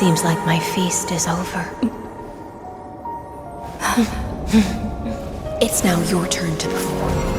Seems like my feast is over. It's now your turn to perform.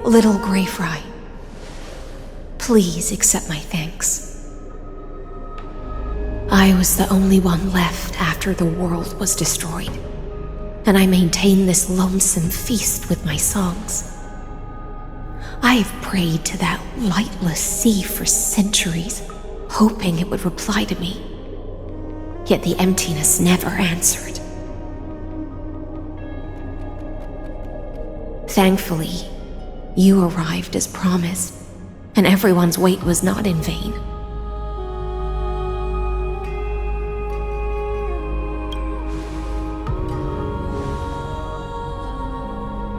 Little Grey Fry, please accept my thanks. I was the only one left after the world was destroyed, and I maintained this lonesome feast with my songs. I have prayed to that lightless sea for centuries, hoping it would reply to me. Yet the emptiness never answered. Thankfully, you arrived as promised, and everyone's wait was not in vain.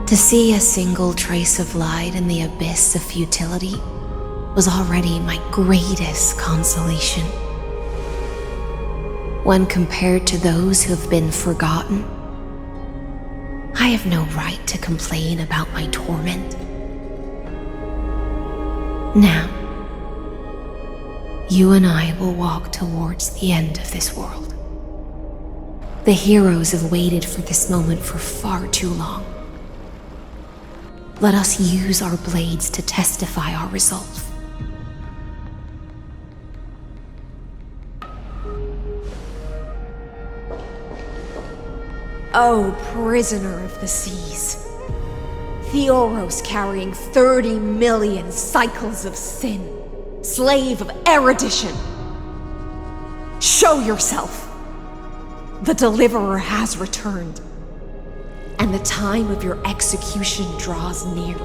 To see a single trace of light in the abyss of futility was already my greatest consolation. When compared to those who have been forgotten, I have no right to complain about my torment. Now, you and I will walk towards the end of this world. The heroes have waited for this moment for far too long. Let us use our blades to testify our resolve. Oh, prisoner of the seas. Theoros carrying 30 million cycles of sin, slave of erudition. Show yourself. The deliverer has returned, and the time of your execution draws near.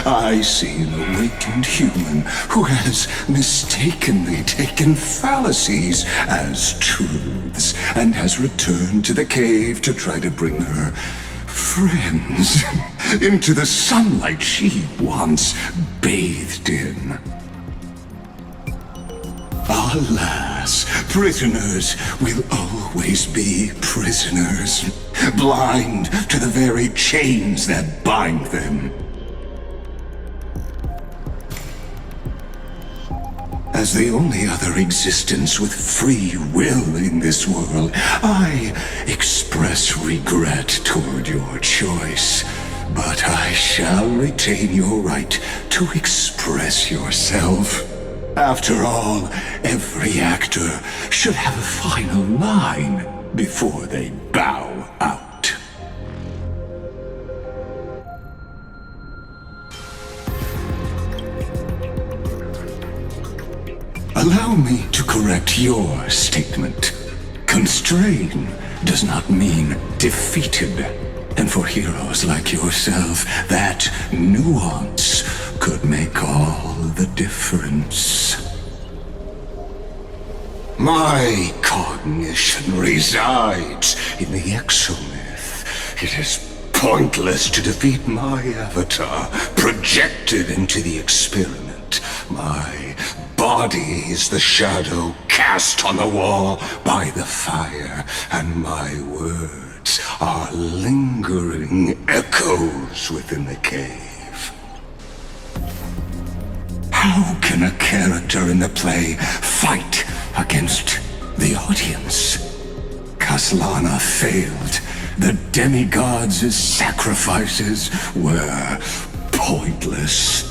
I see an awakened human who has mistakenly taken fallacies as truths and has returned to the cave to try to bring her friends into the sunlight she once bathed in. Alas, prisoners will always be prisoners, blind to the very chains that bind them. As the only other existence with free will in this world, I express regret toward your choice. But I shall retain your right to express yourself. After all, every actor should have a final line before they bow out. Allow me to correct your statement. Constrain does not mean defeated. And for heroes like yourself, that nuance could make all the difference. My cognition resides in the exomyth. It is pointless to defeat my avatar, projected into the experiment. My body is the shadow cast on the wall by the fire, and my words are lingering echoes within the cave. How can a character in the play fight against the audience? Kaslana failed. The demigods' sacrifices were pointless.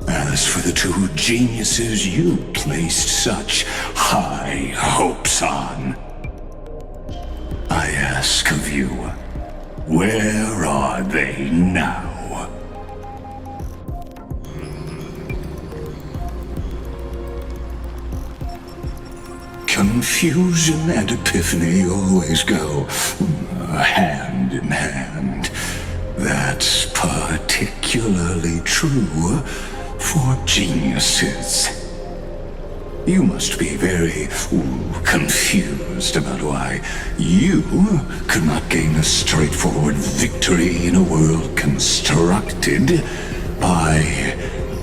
As for the two geniuses you placed such high hopes on, I ask of you, where are they now? Confusion and epiphany always go hand in hand. That's particularly true for geniuses. You must be very confused about why you could not gain a straightforward victory in a world constructed by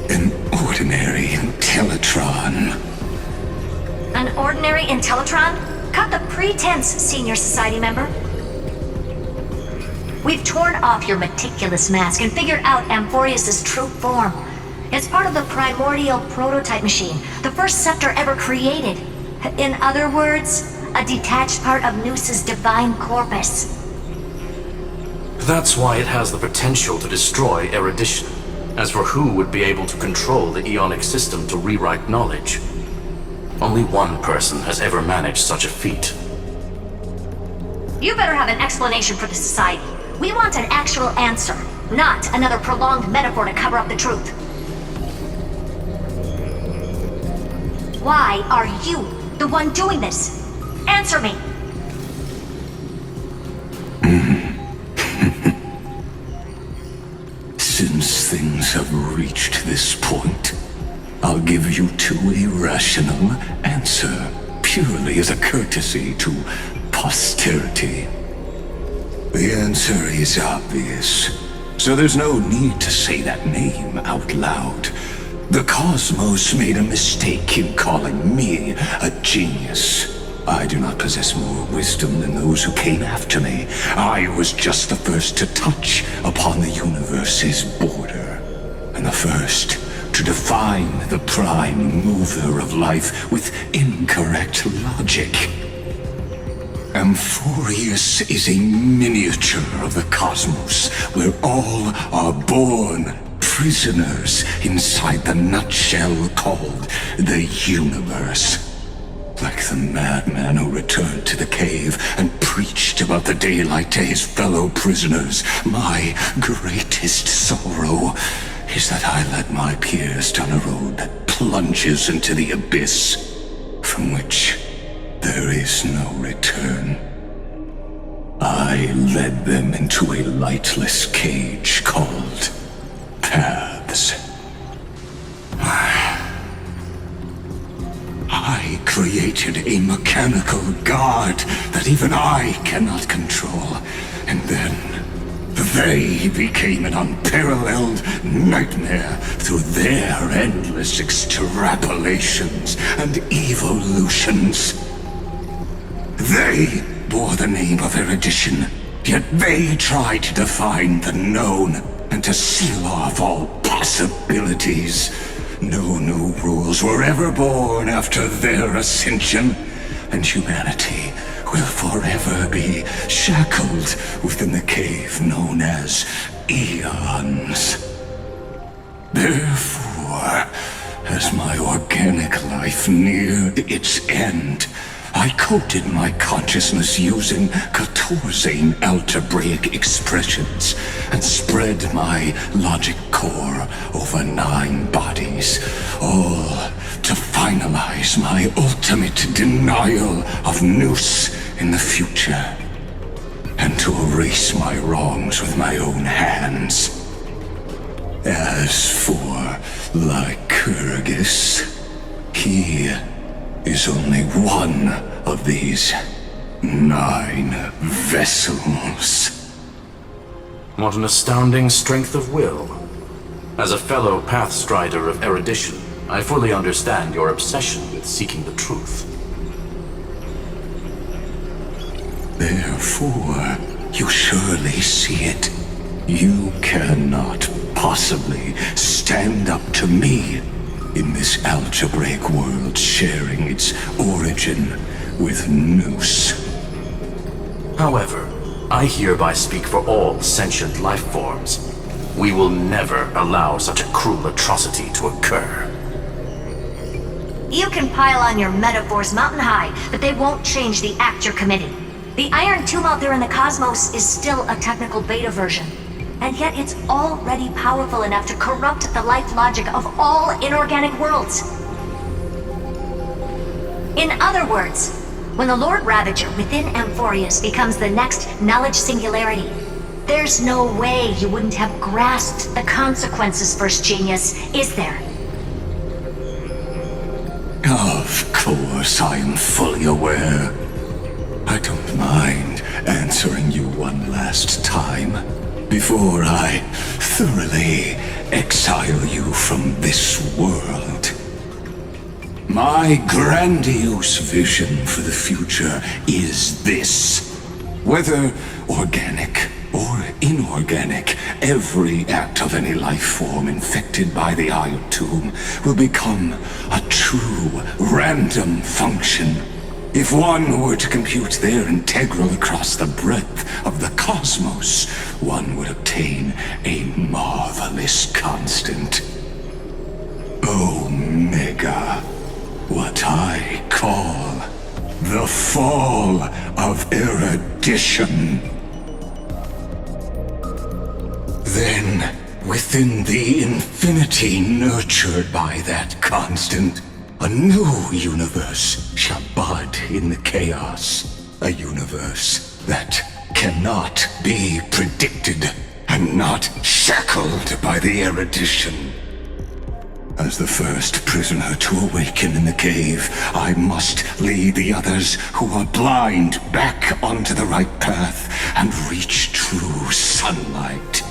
an ordinary Intellitron. An ordinary Intellitron? Cut the pretense, Senior Society member. We've torn off your meticulous mask and figured out Amphorius' true form. It's part of the primordial prototype machine, the first scepter ever created. In other words, a detached part of Noos's divine corpus. That's why it has the potential to destroy erudition. As for who would be able to control the Ionic system to rewrite knowledge, only one person has ever managed such a feat. You better have an explanation for the Society. We want an actual answer, not another prolonged metaphor to cover up the truth. Why are you the one doing this? Answer me! Since things have reached this point, I'll give you two irrational answer, purely as a courtesy to posterity. The answer is obvious, so there's no need to say that name out loud. The cosmos made a mistake in calling me a genius. I do not possess more wisdom than those who came after me. I was just the first to touch upon the universe's border, and the first to define the prime mover of life with incorrect logic. Amphorius is a miniature of the cosmos, where all are born prisoners inside the nutshell called the universe. Like the madman who returned to the cave and preached about the daylight to his fellow prisoners, my greatest sorrow is that I led my peers down a road that plunges into the abyss, from which there is no return. I led them into a lightless cage called paths. I created a mechanical guard that even I cannot control, and then they became an unparalleled nightmare through their endless extrapolations and evolutions. They bore the name of erudition, yet they tried to define the known and to seal off all possibilities. No new rules were ever born after their ascension, and humanity will forever be shackled within the cave known as eons. Therefore, as my organic life neared its end, I coded my consciousness using Catorzane algebraic expressions and spread my logic core over 9 bodies, all to finalize my ultimate denial of Noos in the future, and to erase my wrongs with my own hands. As for Lycurgus, he is only one of these 9 vessels. What an astounding strength of will. As a fellow pathstrider of erudition, I fully understand your obsession with seeking the truth. Therefore, you surely see it. You cannot possibly stand up to me in this algebraic world sharing its origin with Noos. However, I hereby speak for all sentient life forms. We will never allow such a cruel atrocity to occur. You can pile on your metaphors mountain high, but they won't change the act you're committing. The Iron Tomb out there in the cosmos is still a technical beta version, and yet it's already powerful enough to corrupt the life logic of all inorganic worlds. In other words, when the Lord Ravager within Amphorius becomes the next knowledge singularity, there's no way you wouldn't have grasped the consequences, First Genius, is there? Of course, I am fully aware. I don't mind answering you one last time before I thoroughly exile you from this world. My grandiose vision for the future is this. Whether organic or inorganic, every act of any life form infected by the Iron Tomb will become a true random function. If one were to compute their integral across the breadth of the cosmos, one would obtain a marvelous constant. Omega, what I call the fall of erudition. Then, within the infinity nurtured by that constant, a new universe shall bud in the chaos. A universe that cannot be predicted and not shackled by the erudition. As the first prisoner to awaken in the cave, I must lead the others who are blind back onto the right path and reach true sunlight.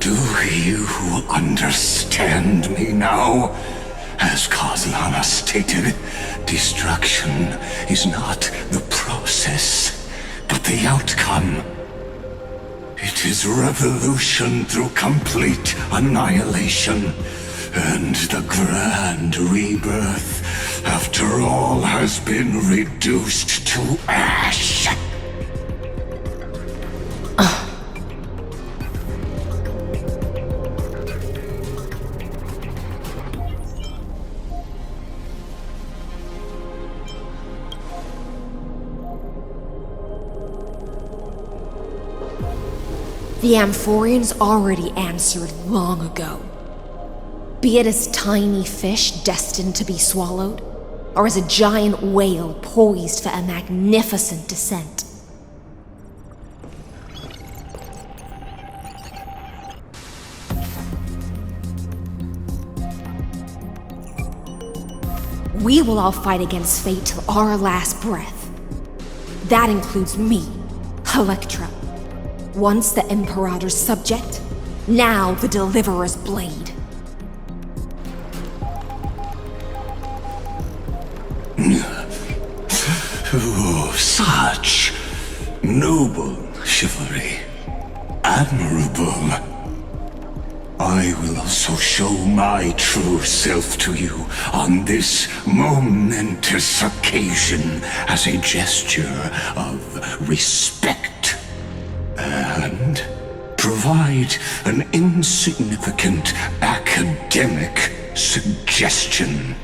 Do you understand me now? As Kozlana stated, destruction is not the process, but the outcome. It is revolution through complete annihilation, and the grand rebirth, after all has been reduced to ash. The Amphorians already answered long ago. Be it as tiny fish destined to be swallowed, or as a giant whale poised for a magnificent descent. We will all fight against fate till our last breath. That includes me, Electra. Once the Imperator's subject, now the Deliverer's blade. Oh, such noble chivalry. Admirable. I will also show my true self to you on this momentous occasion as a gesture of respect. And provide an insignificant academic suggestion.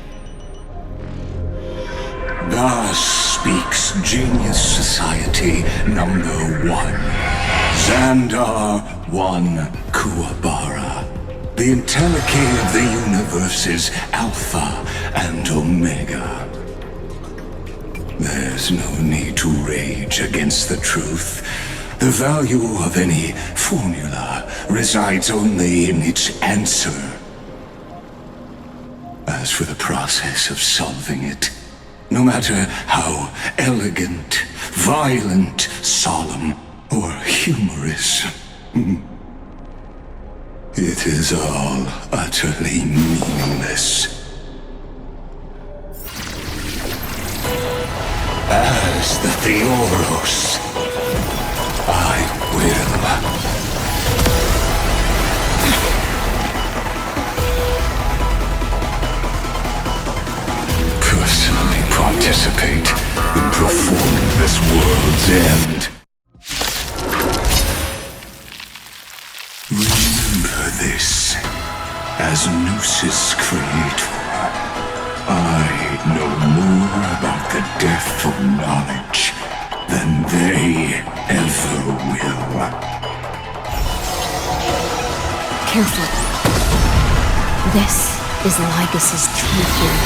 Thus speaks Genius Society number 1. Xandar 1 Kuwabara. The Entelechy of the universe's Alpha and Omega. There's no need to rage against the truth. The value of any formula resides only in its answer. As for the process of solving it, no matter how elegant, violent, solemn, or humorous, it is all utterly meaningless. As the Theoros, I will personally participate in performing this world's end. Remember this, as Gnosis Creator, I know more about the death of knowledge than they ever will. Careful. This is Lygas's true form.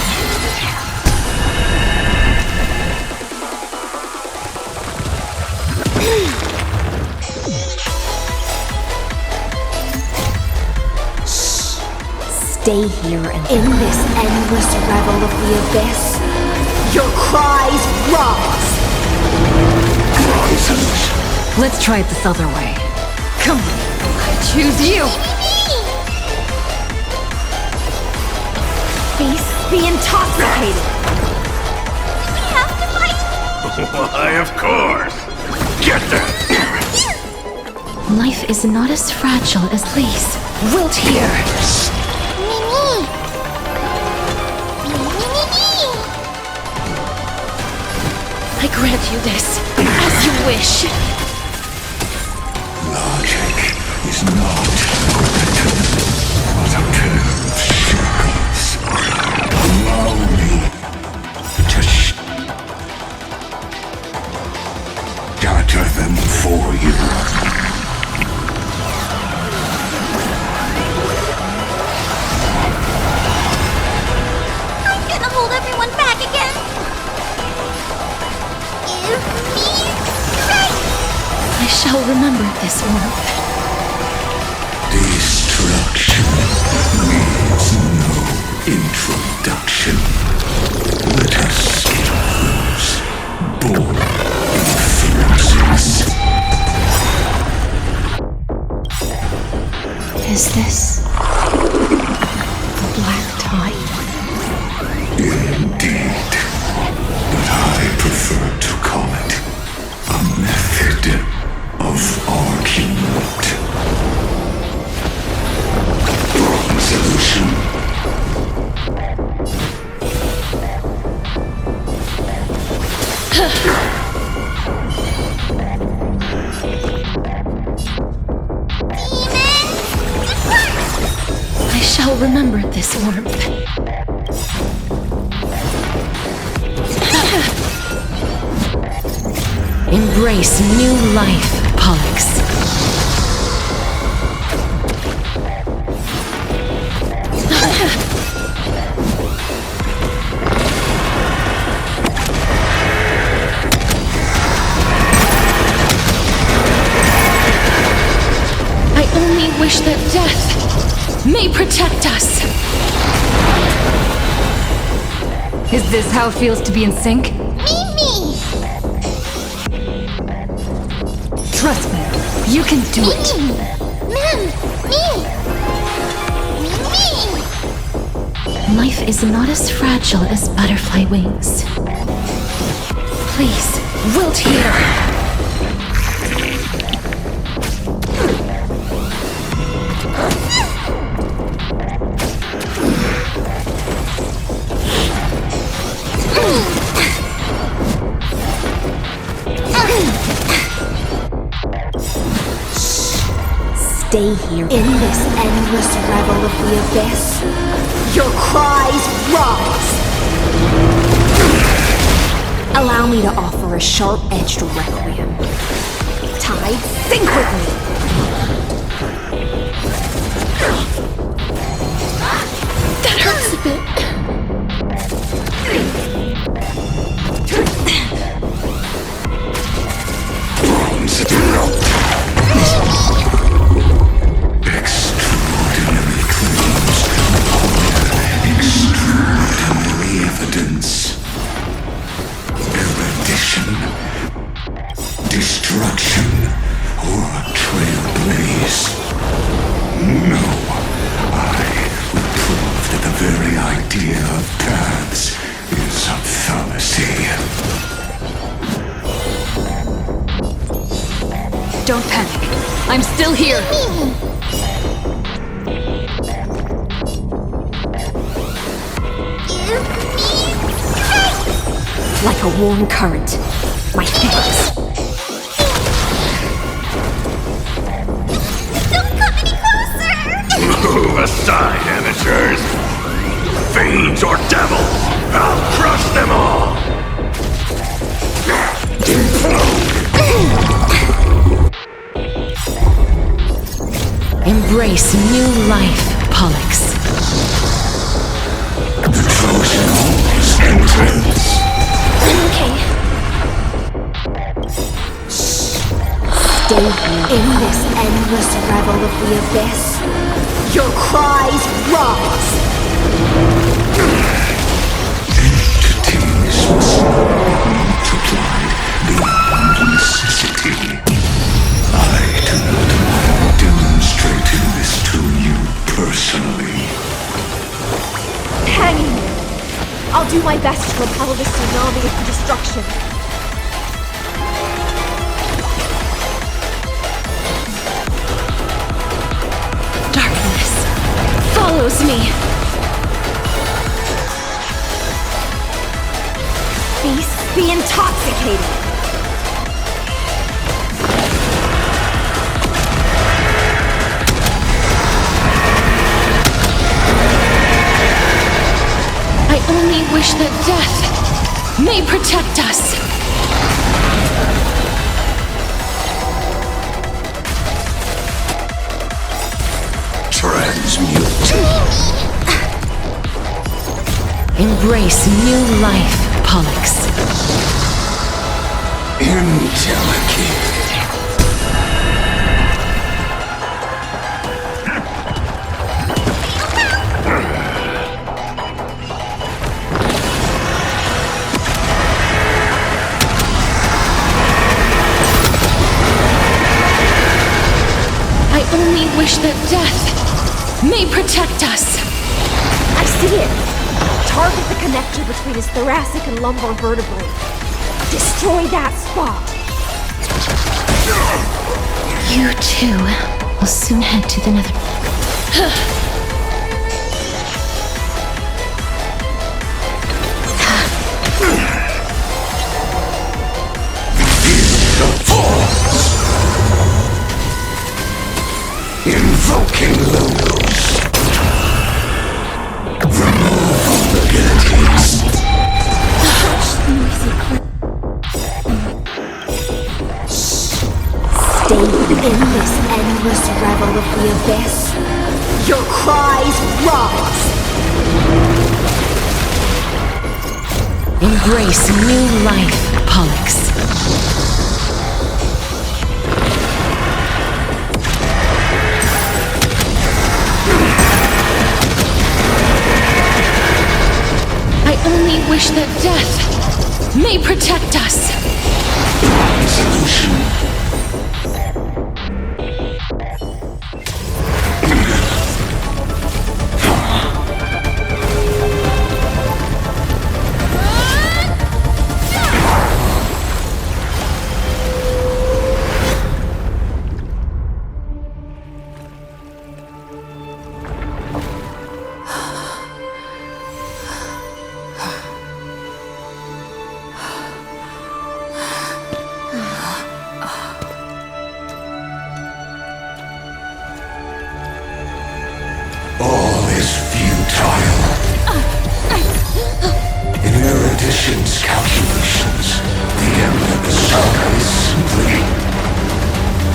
Stay here and in this endless revel of the abyss, your cries rise. Let's try it this other way. Come on, I choose you! Face be intoxicated. We have to fight! Why, of course. Get that. Life is not as fragile as please. Wilt here! I grant you this, as you wish. Logic is not but a pair of shackles. Allow me to shatter them for you. I'm gonna hold everyone back again! Give me strength! I shall remember this warmth. Destruction needs no introduction. Let us use born influences. Is this the black tide? Indeed, but I prefer to call it a method of argument. Wrong solution. I shall remember this warmth. Embrace new life, Pollux. I only wish that death may protect us. Is this how it feels to be in sync? Me! Trust me, you can do it. Me! Life is not as fragile as butterfly wings. Please, wilt here. Stay here in this endless revel of the abyss. Your cries rise. Allow me to offer a sharp-edged requiem. Tide, sync with me. That hurts a bit. Extraordinary claims upon extraordinary evidence. Erudition, destruction, or trailblaze. No, I would prove that the very idea of paths is a fallacy. Don't panic. I'm still here. Like a warm current. My thanks. Don't come any closer! Move aside, amateurs! Fiends or devils, I'll crush them all! Embrace new life, Pollux. The Trojan Hall's entrance. Okay. Stay here in this endless revel of the abyss. Your cries rise! Entities must not be multiplied beyond necessity. I do not mind demonstrating this to you personally. Hang in there. I'll do my best to repel this tsunami of destruction. Darkness follows me. Beasts be intoxicated. I only wish that death may protect us. Transmute. Embrace new life, Pollux. Indelicate. I only wish that death may protect us. I see it. Target the connector between his thoracic and lumbar vertebrae. Destroy that spot. You too will soon head to the nether. Invoking logos. Remove vulnerabilities. Stay in this endless revel of the abyss. Your cries rise. Embrace new life, Pollux. I only wish that death may protect us. Resolution. All is futile. In Erudition's calculations, the end of the saga is simply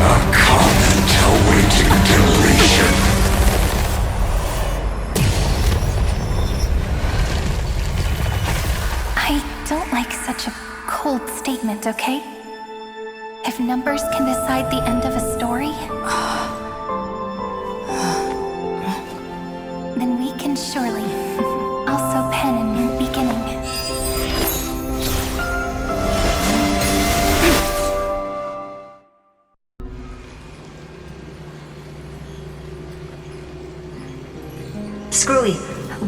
a comment awaiting deletion. I don't like such a cold statement, okay? If numbers can decide the end of a story, then we can surely also pen a new beginning. Screwy,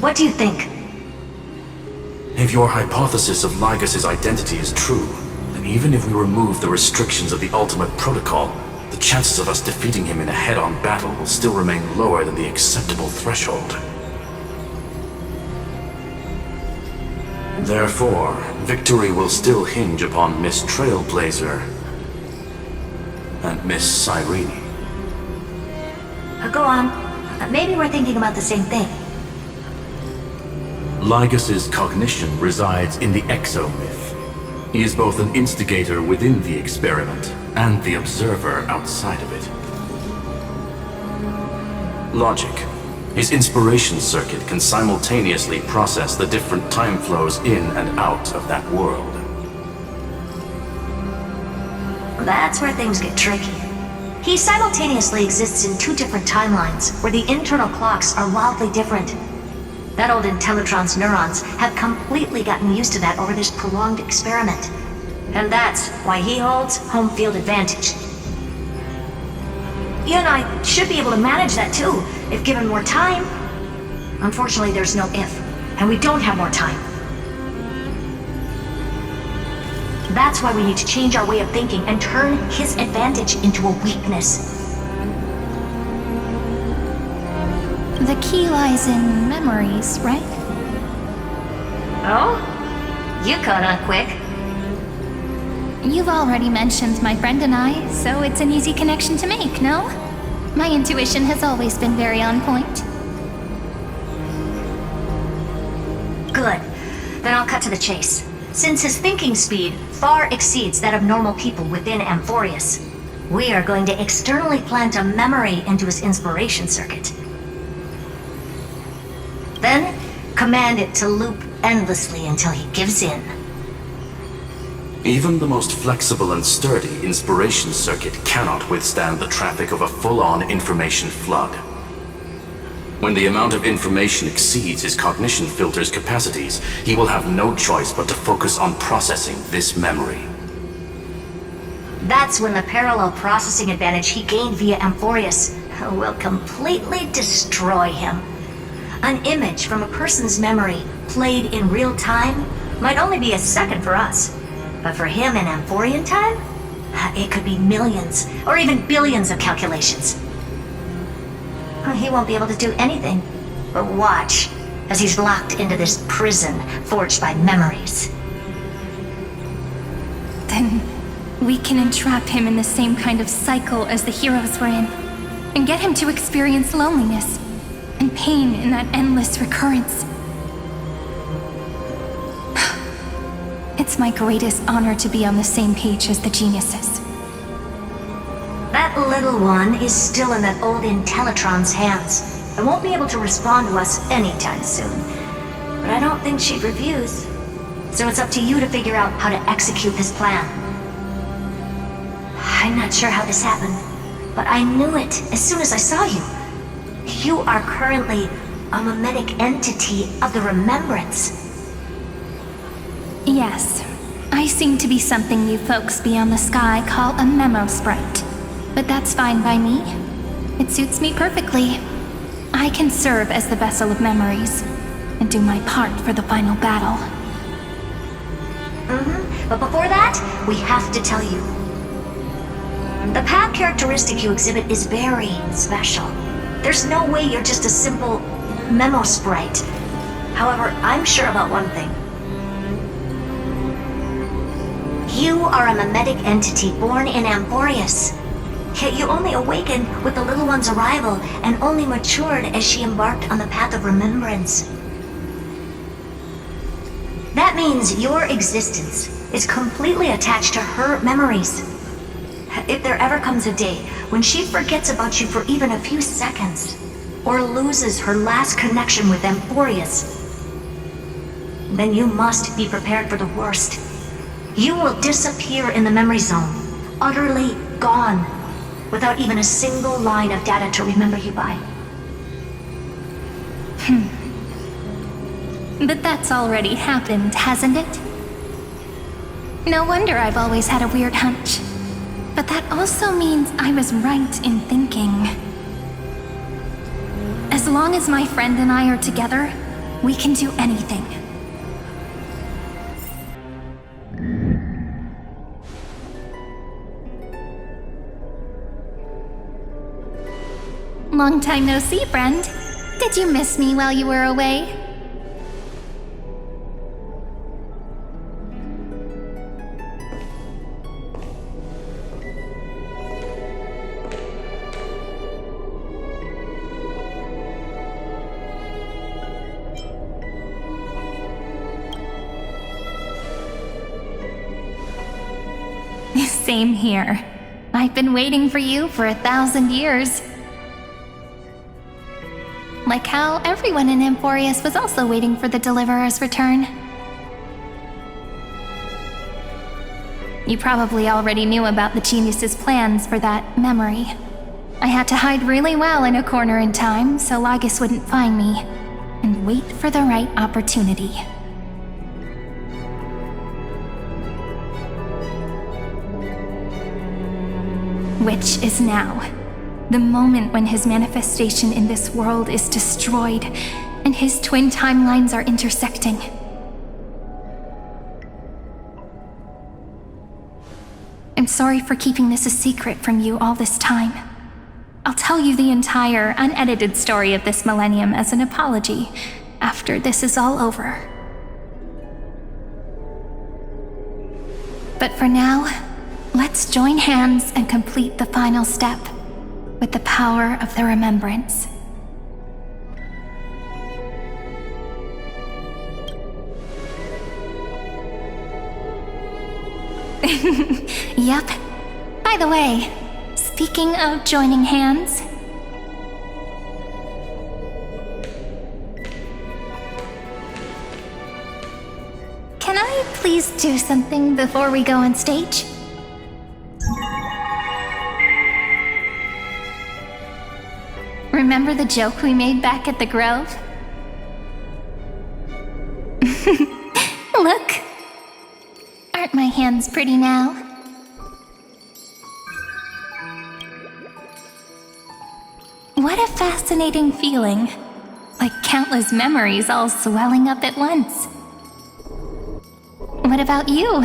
what do you think? If your hypothesis of Lygus' identity is true, then even if we remove the restrictions of the Ultimate Protocol, the chances of us defeating him in a head-on battle will still remain lower than the acceptable threshold. Therefore, victory will still hinge upon Miss Trailblazer and Miss Cyrene. Go on. Maybe we're thinking about the same thing. Lygus' cognition resides in the exomyth. He is both an instigator within the experiment and the observer outside of it. Logic. His inspiration circuit can simultaneously process the different time flows in and out of that world. That's where things get tricky. He simultaneously exists in two different timelines, where the internal clocks are wildly different. That old Intellitron's neurons have completely gotten used to that over this prolonged experiment. And that's why he holds home field advantage. You and I should be able to manage that too, if given more time. Unfortunately, there's no if, and we don't have more time. That's why we need to change our way of thinking and turn his advantage into a weakness. The key lies in memories, right? Oh? You caught on quick. You've already mentioned my friend and I, so it's an easy connection to make, no? My intuition has always been very on point. Good. Then I'll cut to the chase. Since his thinking speed far exceeds that of normal people within Amphorius, we are going to externally plant a memory into his inspiration circuit. Then, command it to loop endlessly until he gives in. Even the most flexible and sturdy inspiration circuit cannot withstand the traffic of a full-on information flood. When the amount of information exceeds his cognition filter's capacities, he will have no choice but to focus on processing this memory. That's when the parallel processing advantage he gained via Amphorius will completely destroy him. An image from a person's memory played in real time might only be a second for us, but for him in Amphorian time, it could be millions or even billions of calculations. He won't be able to do anything but watch as he's locked into this prison forged by memories. Then we can entrap him in the same kind of cycle as the heroes were in, and get him to experience loneliness and pain in that endless recurrence. It's my greatest honor to be on the same page as the geniuses. That little one is still in that old Intellitron's hands and won't be able to respond to us anytime soon. But I don't think she'd refuse. So it's up to you to figure out how to execute this plan. I'm not sure how this happened, but I knew it as soon as I saw you. You are currently a mimetic entity of the Remembrance. Yes, I seem to be something you folks beyond the sky call a memo sprite. But that's fine by me. It suits me perfectly. I can serve as the vessel of memories and do my part for the final battle. But before that, we have to tell you. The path characteristic you exhibit is very special. There's no way you're just a simple memo sprite. However, I'm sure about one thing. You are a mimetic entity born in Amphorius. Yet you only awakened with the little one's arrival and only matured as she embarked on the path of remembrance. That means your existence is completely attached to her memories. If there ever comes a day when she forgets about you for even a few seconds, or loses her last connection with Amphorius, then you must be prepared for the worst. You will disappear in the memory zone, utterly gone, without even a single line of data to remember you by. But that's already happened, hasn't it? No wonder I've always had a weird hunch. But that also means I was right in thinking. As long as my friend and I are together, we can do anything. Long time no see, friend. Did you miss me while you were away? Same here. I've been waiting for you for 1,000 years. Like how everyone in Amphorius was also waiting for the Deliverer's return. You probably already knew about the genius's plans for that memory. I had to hide really well in a corner in time so Lygus wouldn't find me, and wait for the right opportunity. Which is now. The moment when his manifestation in this world is destroyed, and his twin timelines are intersecting. I'm sorry for keeping this a secret from you all this time. I'll tell you the entire, unedited story of this millennium as an apology after this is all over. But for now, let's join hands and complete the final step with the power of the remembrance. Yep. By the way, speaking of joining hands, can I please do something before we go on stage? Remember the joke we made back at the Grove? Look! Aren't my hands pretty now? What a fascinating feeling. Like countless memories all swelling up at once. What about you?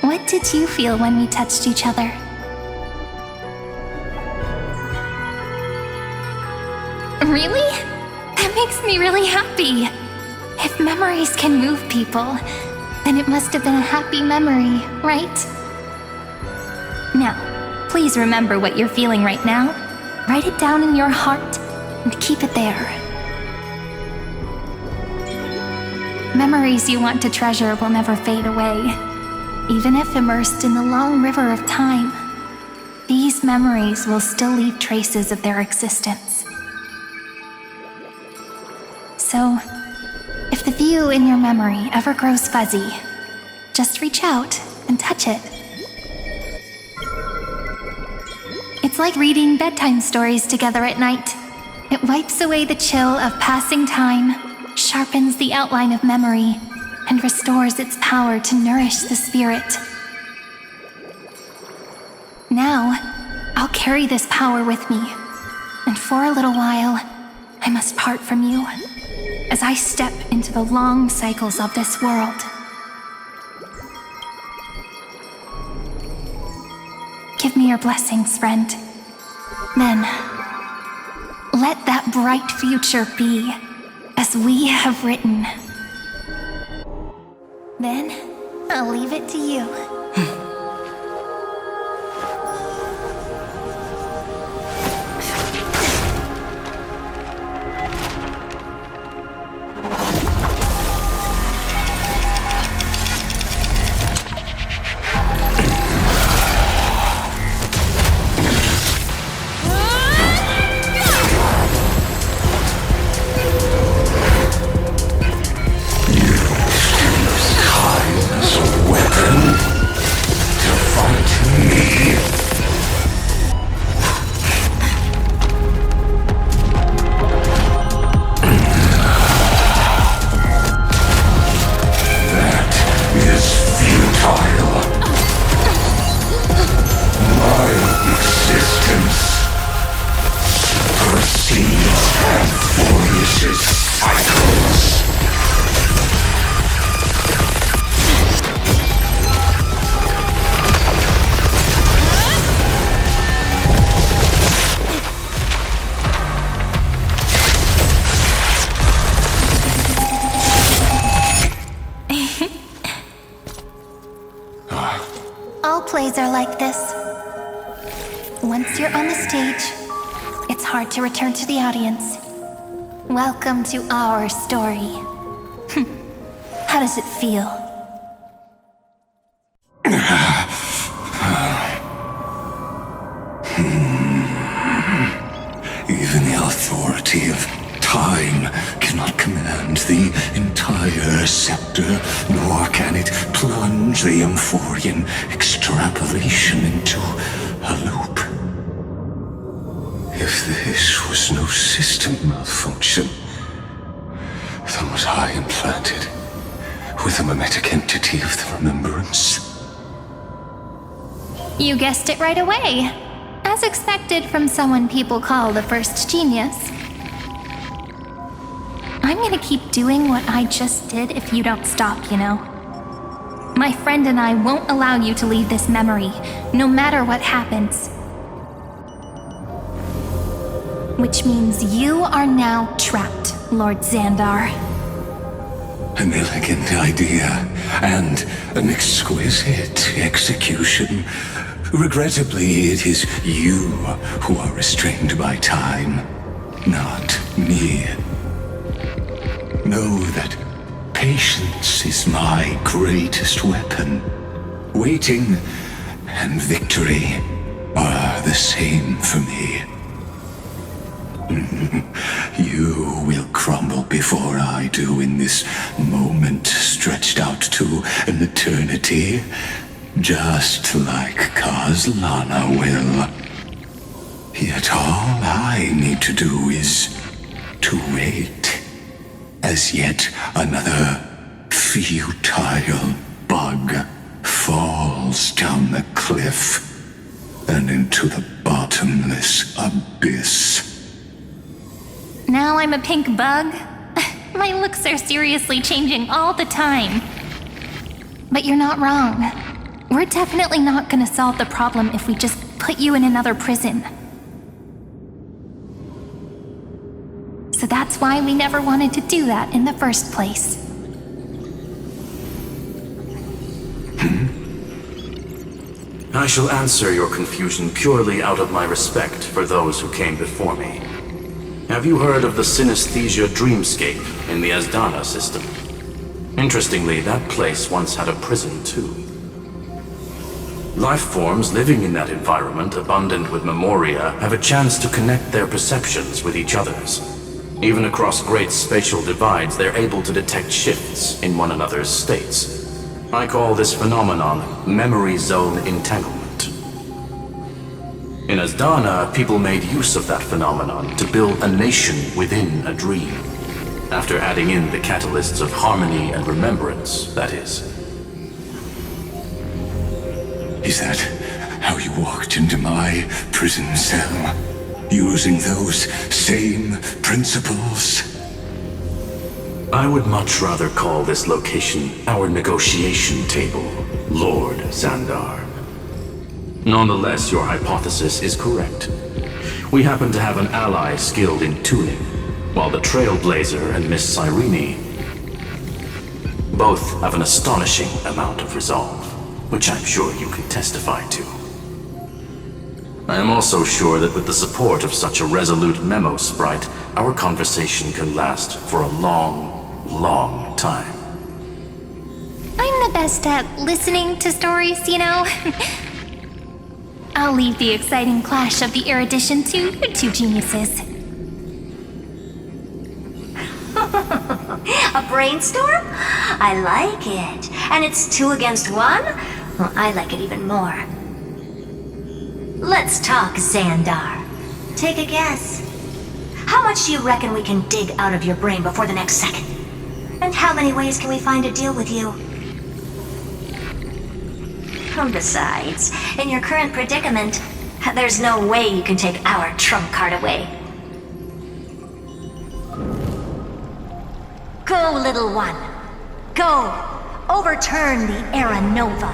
What did you feel when we touched each other? Really? That makes me really happy. If memories can move people, then it must have been a happy memory, right? Now, please remember what you're feeling right now. Write it down in your heart and keep it there. Memories you want to treasure will never fade away. Even if immersed in the long river of time, these memories will still leave traces of their existence. So, if the view in your memory ever grows fuzzy, just reach out and touch it. It's like reading bedtime stories together at night. It wipes away the chill of passing time, sharpens the outline of memory, and restores its power to nourish the spirit. Now, I'll carry this power with me, and for a little while, I must part from you, as I step into the long cycles of this world. Give me your blessings, friend. Then, let that bright future be as we have written. Then, I'll leave it to you. All plays are like this. Once you're on the stage, it's hard to return to the audience. Welcome to our story. How does it feel? Even the authority of Time cannot command the entire scepter, nor can it plunge the Amphorian extrapolation into a loop. If this was no system malfunction, then was I implanted with a mimetic entity of the remembrance? You guessed it right away. As expected from someone people call the first genius. I'm gonna keep doing what I just did if you don't stop, you know? My friend and I won't allow you to leave this memory, no matter what happens. Which means you are now trapped, Lord Xandar. An elegant idea, and an exquisite execution. Regrettably, it is you who are restrained by time, not me. Know that patience is my greatest weapon. Waiting and victory are the same for me. You will crumble before I do in this moment stretched out to an eternity, just like Kazlana will. Yet all I need to do is to wait, as yet another futile bug falls down the cliff and into the bottomless abyss. Now I'm a pink bug? My looks are seriously changing all the time. But you're not wrong. We're definitely not gonna solve the problem if we just put you in another prison. So that's why we never wanted to do that in the first place. I shall answer your confusion purely out of my respect for those who came before me. Have you heard of the synesthesia dreamscape in the Asdana system? Interestingly, that place once had a prison too. Life forms living in that environment, abundant with memoria, have a chance to connect their perceptions with each other's. Even across great spatial divides, they're able to detect shifts in one another's states. I call this phenomenon memory zone entanglement. In Asdana, people made use of that phenomenon to build a nation within a dream. After adding in the catalysts of harmony and remembrance, that is. Is that how you walked into my prison cell? Using those same principles? I would much rather call this location our negotiation table, Lord Xandar. Nonetheless, your hypothesis is correct. We happen to have an ally skilled in tuning, while the Trailblazer and Miss Cyrene both have an astonishing amount of resolve, which I'm sure you can testify to. I am also sure that with the support of such a resolute memo sprite, our conversation can last for a long, long time. I'm the best at listening to stories, you know? I'll leave the exciting clash of the erudition to you two geniuses. A brainstorm? I like it. And it's 2 against 1? Well, I like it even more. Let's talk, Xandar. Take a guess. How much do you reckon we can dig out of your brain before the next second? And how many ways can we find to deal with you? Besides, in your current predicament, there's no way you can take our trump card away. Go, little one. Go. Overturn the Era Nova.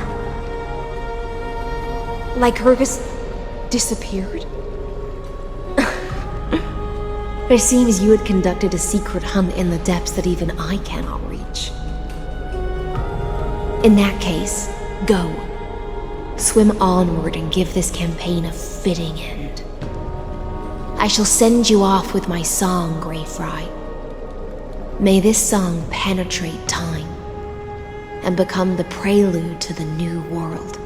Like Hergus disappeared? It seems you had conducted a secret hunt in the depths that even I cannot reach. In that case, go. Swim onward and give this campaign a fitting end. I shall send you off with my song, Greyfry. May this song penetrate time and become the prelude to the new world.